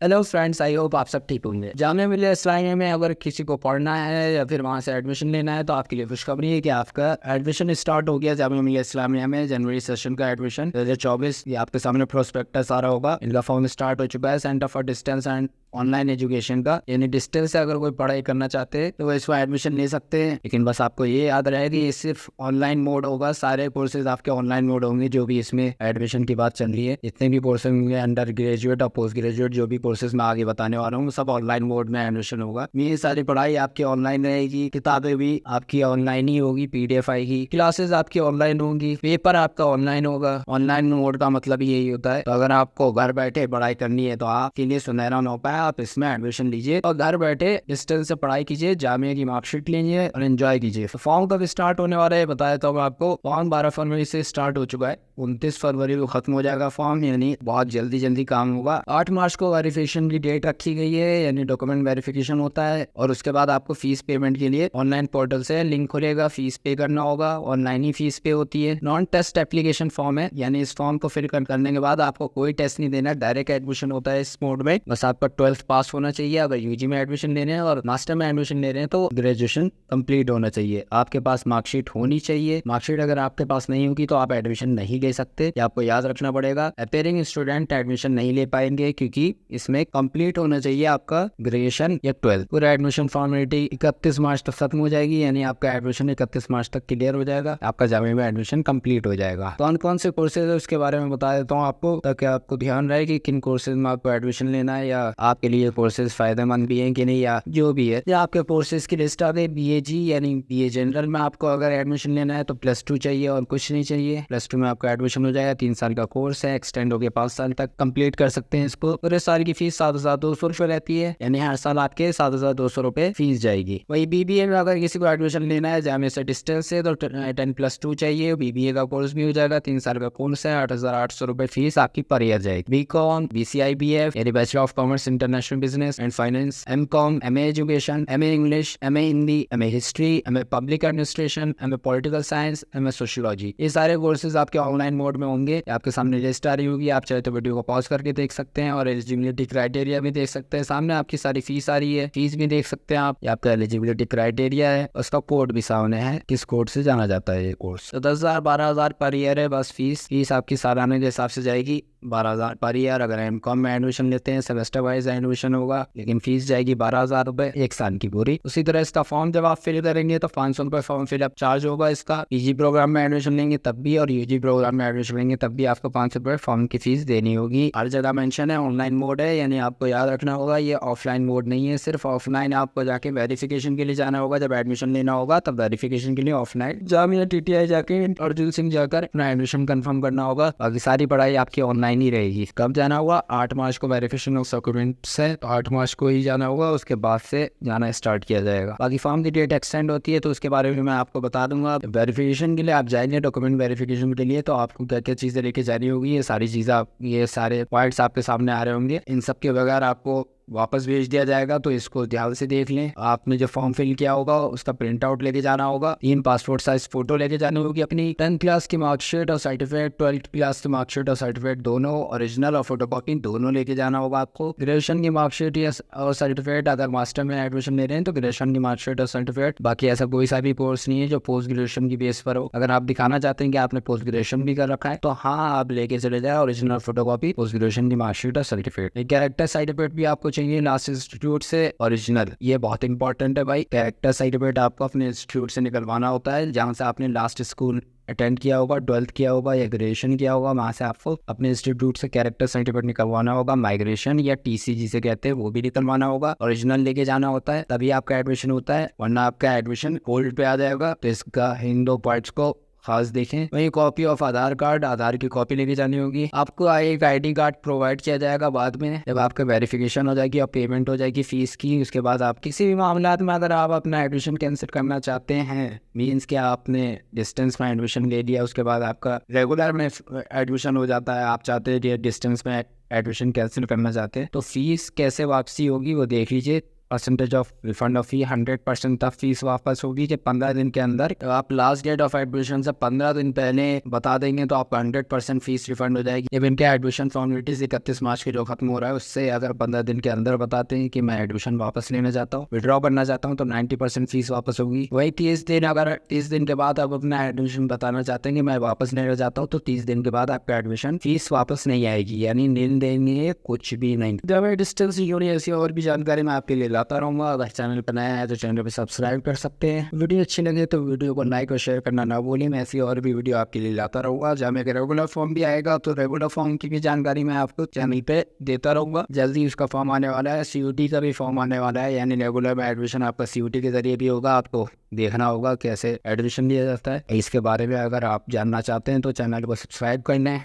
Hello friends, I hope आप सब ठीक होंगे। जामिया मिलिया इस्लामिया में अगर किसी को पढ़ना है या फिर वहाँ से एडमिशन लेना है तो आपके लिए खुशखबरी है कि आपका एडमिशन स्टार्ट हो गया जामिया मिलिया इस्लामिया में। जनवरी सेशन का एडमिशन 2024 ये आपके सामने प्रोस्पेक्टस आ रहा होगा। इनका फॉर्म स्टार्ट हो चुका है। Centre for distance and online education का, यानी डिस्टेंस से अगर कोई पढ़ाई करना चाहते हैं तो वो इसमें एडमिशन ले सकते हैं। लेकिन बस आपको ये याद रहे कि ये सिर्फ ऑनलाइन मोड होगा। सारे कोर्सेज आपके ऑनलाइन मोड होंगे जो भी इसमें एडमिशन की बात चल रही है। जितने भी कोर्सेज होंगे अंडर ग्रेजुएट और पोस्ट ग्रेजुएट, जो भी कोर्सेज मैं आगे बताने वाला हूँ, सब ऑनलाइन मोड में एडमिशन होगा। ये सारी पढ़ाई आपकी ऑनलाइन रहेगी। किताबें भी आपकी ऑनलाइन ही होगी, PDF आएगी। क्लासेस आपकी ऑनलाइन होंगी। पेपर आपका ऑनलाइन होगा। ऑनलाइन मोड का मतलब यही होता है। तो अगर आपको घर बैठे पढ़ाई करनी है तो आपके लिए सुनहरा मौका है। आप इसमें एडमिशन लीजिए और घर बैठे डिस्टेंस से पढ़ाई कीजिए। जामिया की मार्कशीट लीजिए और एंजॉय कीजिए। तो फॉर्म कब स्टार्ट होने वाला है बताया तो आपको। फॉर्म 12 फरवरी से स्टार्ट हो चुका है। 29 फरवरी को खत्म हो जाएगा फॉर्म, यानी बहुत जल्दी काम होगा। 8 मार्च को वेरिफिकेशन की डेट रखी गई है, यानी डॉक्यूमेंट वेरिफिकेशन होता है। और उसके बाद आपको फीस पेमेंट के लिए ऑनलाइन पोर्टल से लिंक खुलेगा, फीस पे करना होगा। ऑनलाइन ही फीस पे होती है। नॉन टेस्ट एप्लीकेशन फॉर्म है, यानी इस फॉर्म को फिल करने के बाद आपको कोई टेस्ट नहीं देना, डायरेक्ट एडमिशन होता है इस मोड में। बस आपका 12th पास होना चाहिए अगर UG में एडमिशन लेने हैं, और मास्टर में एडमिशन ले रहे हैं तो ग्रेजुएशन कंप्लीट होना चाहिए। आपके पास मार्कशीट होनी चाहिए। मार्कशीट अगर आपके पास नहीं होगी तो आप एडमिशन नहीं ले सकते। ये आपको याद रखना पड़ेगा। अपेयरिंग स्टूडेंट एडमिशन नहीं ले पाएंगे क्योंकि इसमें कंप्लीट होना चाहिए आपका ग्रेजुएशन या 12th। पूरा एडमिशन फॉर्मेलिटी 31 मार्च तक खत्म हो जाएगी, यानी आपका एडमिशन 31 मार्च तक क्लियर हो जाएगा। आपका जामिया में एडमिशन कंप्लीट हो जाएगा। कौन कौन से कोर्सेज है उसके बारे में बता देता हूँ आपको, ताकि आपको ध्यान रहे कि किन कोर्सेज में आपको एडमिशन लेना है, या आपके लिए कोर्सेज फायदेमंद भी है कि नहीं, या जो भी है। या आपके कोर्सेज की लिस्ट आ गई। BAG यानी BA जनरल में आपको अगर एडमिशन लेना है तो +2 चाहिए और कुछ नहीं चाहिए। +2 में आपका एडमिशन हो जाएगा। 3 साल का कोर्स है, एक्सटेंड हो गया 5 साल तक कंप्लीट कर सकते हैं इसको। पूरे साल की फीस 7,200 रुपये रहती है, यानी हर साल आपके 7,200 रुपये फीस जाएगी। वही BBA में अगर किसी को एडमिशन लेना है जामिया से डिस्टेंस से तो 10+2 चाहिए। BBA का कोर्स भी हो जाएगा। 3 साल का कोर्स है। 8,800 रुपये फीस आपकी पर ईयर जाएगी। BCom BCIBF यानी bachelor of commerce international business and finance, MCom MA education, MA English, MA Hindi, MA history, MA public administration, MA political science, MA sociology, ये सारे कोर्सेज आपके ऑनलाइन मोड में होंगे। आपके सामने लिस्ट आ रही होगी। आप चाहे तो वीडियो को पॉज करके देख सकते हैं और एलिजिबिलिटी क्राइटेरिया भी देख सकते हैं। सामने आपकी सारी फीस आ रही है, फीस भी देख सकते हैं आप। ये आपका एलिजिबिलिटी क्राइटेरिया है, उसका कोड भी सामने है, किस कोड से जाना जाता है ये कोर्स। तो 10,000 12,000 पर ईयर है बस फीस आपकी सालाना के हिसाब से जाएगी 12,000 पर ईयर। अगर MCom में एडमिशन लेते हैं सेमेस्टर वाइज एडमिशन होगा, लेकिन फीस जाएगी 12,000 रुपये 1 साल की पूरी। उसी तरह इसका फॉर्म जब आप फिल करेंगे तो 500 रुपये फॉर्म फिलअप चार्ज होगा इसका। PG प्रोग्राम में एडमिशन लेंगे तब भी और UG प्रोग्राम में एडमिशन लेंगे तब भी आपको 500 रुपये फॉर्म की फीस देनी होगी। हर जगह मेंशन है ऑनलाइन मोड है, यानी आपको याद रखना होगा ये ऑफलाइन मोड नहीं है। सिर्फ ऑफलाइन आपको जाके वेरिफिकेशन के लिए जाना होगा। जब एडमिशन लेना होगा तब वेरिफिकेशन के लिए ऑफलाइन जामिया TTI जाके अर्जुन सिंह जाकर अपना एडमिशन कंफर्म करना होगा। बाकी सारी पढ़ाई आपकी ऑनलाइन ही रहेगी। कब जाना होगा? 8 मार्च को वेरिफिकेशन ऑफ डॉक्यूमेंट्स है, तो 8 मार्च को ही जाना होगा। उसके बाद से जाना स्टार्ट किया जाएगा। बाकी फॉर्म की डेट एक्सटेंड होती है तो उसके बारे में मैं आपको बता दूंगा। वेरिफिकेशन के लिए आप जाएंगे डॉक्यूमेंट वेरिफिकेशन के लिए तो आपको क्या क्या चीज़ें लेके जानी होगी, ये सारी चीज़ें ये सारे पॉइंट्स आपके सामने आ रहे होंगे। इन सब के बगैर आपको वापस भेज दिया जाएगा, तो इसको ध्यान से देख लें। आपने जो फॉर्म फिल किया होगा उसका प्रिंट आउट लेके जाना होगा। 3 पासपोर्ट साइज फोटो लेके जानी होगी अपनी। 10th क्लास की मार्कशीट और सर्टिफिकेट, 12th क्लास की मार्कशीट और सर्टिफिकेट दोनों, ओरिजिनल और फोटोकॉपी दोनों लेके जाना होगा आपको। ग्रेजुएशन की मार्कशीट और सर्टिफिकेट, अगर मास्टर में एडमिशन ले रहे हैं तो ग्रेजुएशन की मार्कशीट और सर्टिफिकेट। बाकी ऐसा कोई सा भी कोर्स नहीं है जो पोस्ट ग्रेजुएशन की बेस पर हो। अगर आप दिखाना चाहते हैं कि आपने पोस्ट ग्रेजुएशन भी कर रखा है तो हाँ, आप लेके चले जाए ओरिजिनल फोटोकॉपी, पोस्ट ग्रेजुएशन की मार्कशीट और सर्टिफिकेट। कैरेक्टर सर्टिफिकेट भी आपको चाहिए लास्ट इंस्टीट्यूट से ओरिजिनल। ये बहुत इंपॉर्टेंट है भाई। कैरेक्टर सर्टिफिकेट आपको अपने इंस्टीट्यूट से निकलवाना होता है, जहाँ से आपने लास्ट स्कूल अटेंड किया होगा, 12th किया होगा या ग्रेजुएशन किया होगा, वहाँ से आपको अपने इंस्टीट्यूट से कैरेक्टर सर्टिफिकेट निकलवाना होगा। माइग्रेशन या TC जिसे कहते हैं वो भी निकलवाना होगा। ओरिजिनल लेके जाना होता है, तभी आपका एडमिशन होता है, वरना आपका एडमिशन होल्ड पे आ जाएगा। तो इसका इन 2 पॉइंट्स को खास देखें। वही कॉपी ऑफ आधार कार्ड, आधार की कॉपी लेके जानी होगी। आपको एक ID कार्ड प्रोवाइड किया जाएगा बाद में, जब आपका वेरिफिकेशन हो जाएगी और पेमेंट हो जाएगी फीस की। उसके बाद आप किसी भी मामला में अगर आप अपना एडमिशन कैंसिल करना चाहते हैं, मीन्स कि आपने डिस्टेंस में एडमिशन ले लिया, उसके बाद आपका रेगुलर में एडमिशन हो जाता है, आप चाहते हैं कि डिस्टेंस में एडमिशन कैंसिल करना चाहते हैं, तो फीस कैसे वापसी होगी वो देख लीजिए। परसेंटेज ऑफ रिफंड ऑफ फी, 100% तब फीस वापस होगी कि 15 दिन के अंदर। तो आप लास्ट डेट ऑफ एडमिशन से 15 दिन पहले बता देंगे तो आपका 100% फीस रिफंड हो जाएगी। इवन क्या एडमिशन फॉर्मेलिटीज 31 मार्च की जो खत्म हो रहा है उससे अगर 15 दिन के अंदर बताते हैं कि मैं एडमिशन वापस लेना चाहता हूँ, विड्रॉ करना चाहता हूँ, तो 90% फीस वापस होगी। वही 30 दिन, अगर 30 दिन के बाद आप अपना एडमिशन बताना चाहते हैं कि मैं वापस लेना चाहता हूँ, तो 30 दिन के बाद आपका एडमिशन फीस वापस नहीं आएगी, यानी नील देंगे कुछ भी नहीं। जब डिस्टेंस जुड़ी ऐसी और भी जानकारी मैं आपके लिए लाता रहूँगा। अगर चैनल पर नया है तो चैनल पर सब्सक्राइब कर सकते हैं। वीडियो अच्छी लगे तो वीडियो को लाइक और शेयर करना ना भूलें। मैं ऐसी और भी वीडियो आपके लिए लाता रहूँगा। जब मेरे रेगुलर फॉर्म भी आएगा तो रेगुलर फॉर्म की भी जानकारी मैं आपको चैनल पे देता रहूँगा। जल्दी उसका फॉर्म आने वाला है, CUT का भी फॉर्म आने वाला है, यानी रेगुलर में एडमिशन आपका CUT के जरिए भी होगा। आपको देखना होगा कैसे एडमिशन लिया जाता है। इसके बारे में अगर आप जानना चाहते हैं तो चैनल को सब्सक्राइब करना है।